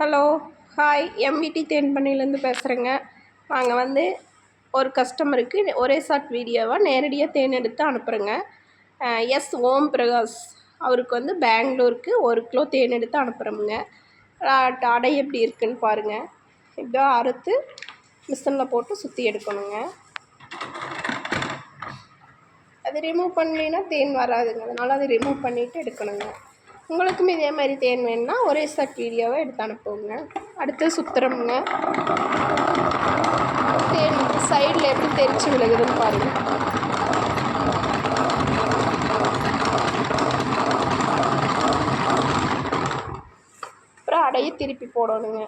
Hello hi MVD தேன்பண்ணையிலேருந்து பேசுகிறேங்க. நாங்கள் ஒரு கஸ்டமருக்கு ஒரே ஷாட் வீடியோவாக நேரடியாக தேன் எடுத்து அனுப்புகிறேங்க. எஸ் ஓம் பிரகாஷ் அவருக்கு பெங்களூருக்கு 1 கிலோ தேன் எடுத்து அனுப்புகிறோமுங்க. அடை எப்படி இருக்குன்னு பாருங்கள். இப்படி அறுத்து மிஷினில் போட்டு சுற்றி எடுக்கணுங்க. அது ரிமூவ் பண்ணலைன்னா தேன் வராதுங்க. அதனால் அதை ரிமூவ் பண்ணிவிட்டு எடுக்கணுங்க. உங்களுக்கும் இதே மாதிரி தேன் வேணுன்னா ஒரே ஷாட் வீடியோவை எடுத்து அனுப்புவோங்க. அடுத்து சுற்றுறோமுங்க. தேன் சைடில் எப்படி தெரிச்சு விழுகுதுன்னு பாருங்கள். அப்புறம் அடையை திருப்பி போடணுங்க.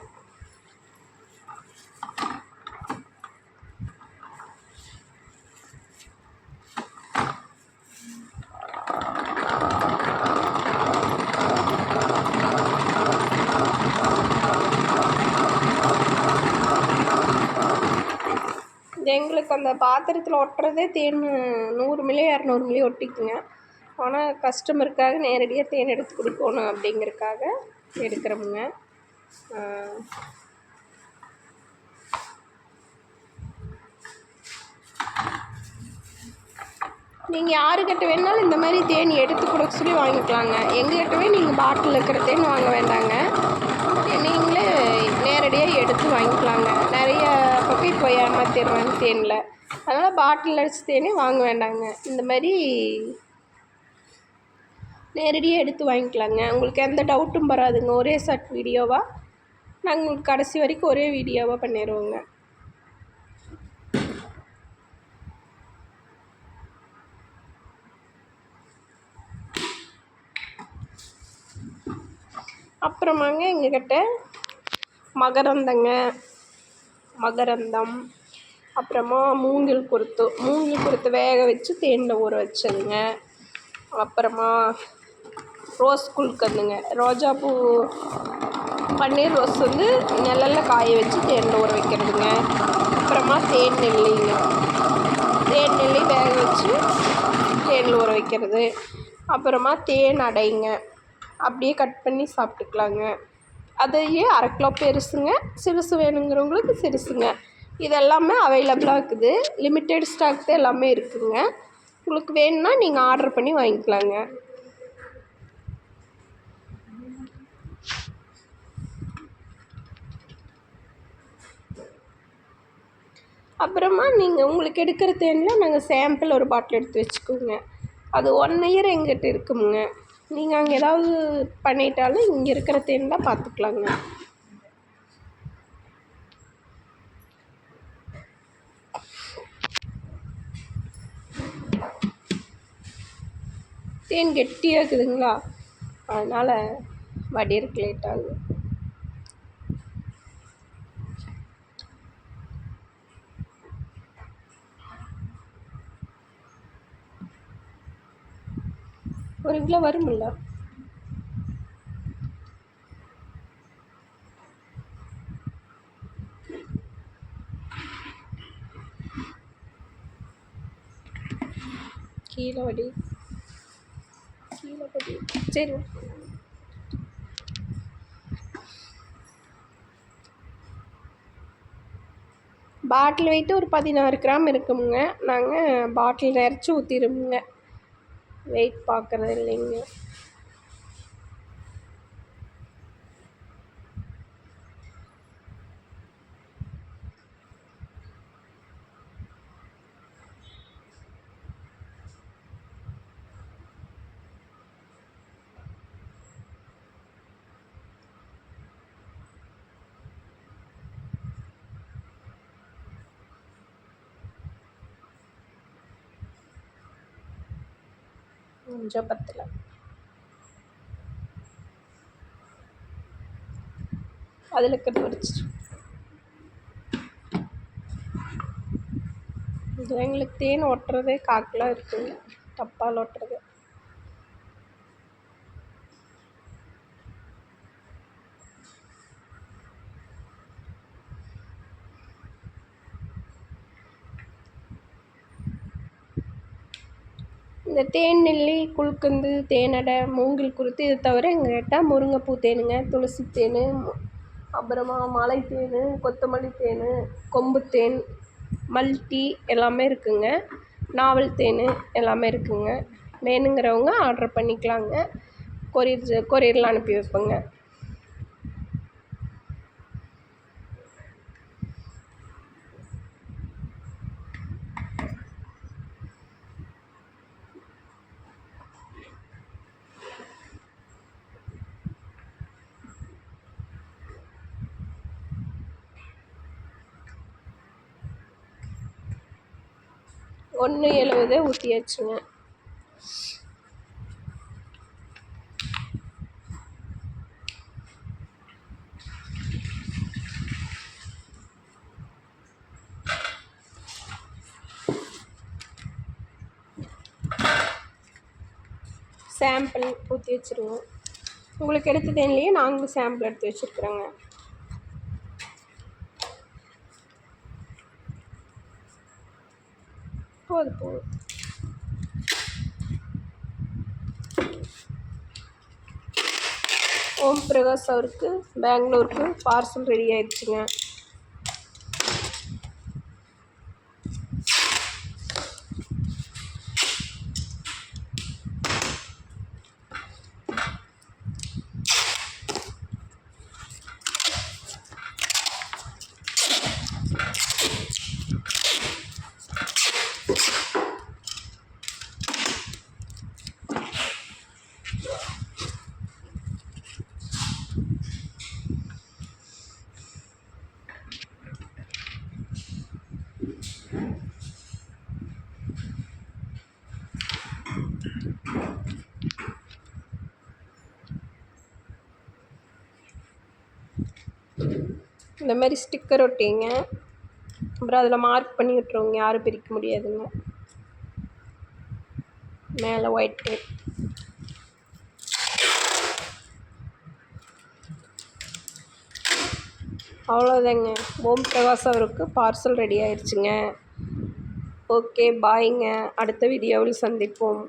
எங்களுக்கு அந்த பாத்திரத்தில் ஒட்டுறதே தேன் 100 மில்லி 200 மில்லி ஒட்டிக்குங்க. ஆனால் கஸ்டமருக்காக நேரடியாக தேன் எடுத்து கொடுக்கணும் அப்படிங்கிறதுக்காக எடுக்கிறோமுங்க. நீங்கள் யாருக்கிட்ட வேணாலும் இந்த மாதிரி தேன் எடுத்து கொடுக்க சொல்லி வாங்கிக்கலாங்க. எங்ககிட்டவே நீங்கள் பாட்டில் இருக்கிற தேன் வாங்க வேண்டாங்க. நீங்களே நேரடியாக எடுத்து வாங்கிக்கலாங்க. நிறைய பக்கம் இப்போ ஏமாத்திடுவாங்க தேனில். அதனால் பாட்டில் அடித்த தேனே வாங்க வேண்டாங்க. இந்த மாதிரி நேரடியாக எடுத்து வாங்கிக்கலாங்க. உங்களுக்கு எந்த டவுட்டும் வராதுங்க. ஒரே ஷாட் வீடியோவாக நாங்கள் உங்களுக்கு கடைசி வரைக்கும் ஒரே வீடியோவாக பண்ணிடுவோங்க. அப்புறமாங்க எங்ககிட்ட மகரந்தம் அப்புறமா மூங்கில் குருத்து வேக வச்சு தேனில் ஊற வச்சதுங்க. அப்புறமா ரோஸ் குல்கந்துங்க. ரோஜாப்பூ பன்னீர் ரோஸ் நிழலில் காய வச்சு தேனில் ஊற வைக்கிறதுங்க. அப்புறமா தேன் நெல்லி வேக வச்சு தேனில் ஊற வைக்கிறது. அப்புறமா தேன் அடைங்க. அப்படியே கட் பண்ணி சாப்பிட்டுக்கலாங்க. அதையே 1/2 கிலோ பெருசுங்க, சிறுசு வேணுங்கிறவங்களுக்கு சிறுசுங்க. இதெல்லாமே அவைலபிளாக இருக்குது. லிமிட்டெட் ஸ்டாக் தான் எல்லாமே இருக்குதுங்க. உங்களுக்கு வேணும்னா நீங்கள் ஆர்டர் பண்ணி வாங்கிக்கலாங்க. அப்புறமா நீங்கள் உங்களுக்கு எடுக்கிற தேனில் நாங்கள் சாம்பிள் ஒரு பாட்டில் எடுத்து வச்சுக்கோங்க. அது 1 இயர் எங்கிட்ட இருக்குங்க. நீங்கள் அங்கே ஏதாவது பண்ணிட்டாலும் இங்கே இருக்கிற தேன் தான் பார்த்துக்கலாங்க. தேன் கெட்டியாக இருக்குதுங்களா, அதனால் வடிகிறதுக்கு லேட் ஆகுது. ஒரு கிலோ வருமில்ல. கீழே வடி சரி. பாட்டில் வெயிட்டு ஒரு 16 கிராம் இருக்குமுங்க. நாங்கள் பாட்டில் நிறைச்சி ஊற்றிடுவோங்க. வெயிட் பார்க்குறது இல்லைங்க. கொஞ்சம் பத்தல. அதில் இருக்கிறது வச்சுட்டு இதில் எங்களுக்கு தேன் ஒட்டுறதே காக்கெலாம் இருக்குங்க. டப்பால் ஒட்டுறது. இந்த தேன் நெல்லி, குல்கந்து, தேனடை, மூங்கில் குருத்து இது தவிர எங்கள்கிட்ட முருங்கைப்பூ தேனுங்க, துளசி தேன், அப்புறமா மலை தேன், கொத்தமல்லி தேன், கொம்பு தேன், மல்டி எல்லாமே இருக்குதுங்க. நாவல் தேன் எல்லாமே இருக்குதுங்க. வேணுங்கிறவங்க ஆர்டர் பண்ணிக்கலாங்க. கொரியரில் அனுப்பி வைப்பேங்க. $1.70 ஊற்றியாச்சுங்க. சாம்பிள் ஊற்றி வச்சுருவோம். உங்களுக்கு எடுத்த தேன்லேயே நாங்களும் சாம்பிள் எடுத்து வச்சுருக்குறோங்க. போதும். ஓம் பிரகாஷ் அவருக்கு பெங்களூருக்கு பார்சல் ரெடி ஆயிடுச்சுங்க. இந்த மாதிரி ஸ்டிக்கர் ஒட்டிங்க. அப்புறம் அதில் மார்க் பண்ணி விட்டுருவோங்க, யாரும் பிரிக்க முடியாதுங்க. மேலே ஒயிட் டேப். அவ்வளோதாங்க. ஓம் பிரகாஷ் அவருக்கு பார்சல் ரெடி ஆயிடுச்சுங்க. ஓகே, பாய்ங்க. அடுத்த வீடியோவில் சந்திப்போம்.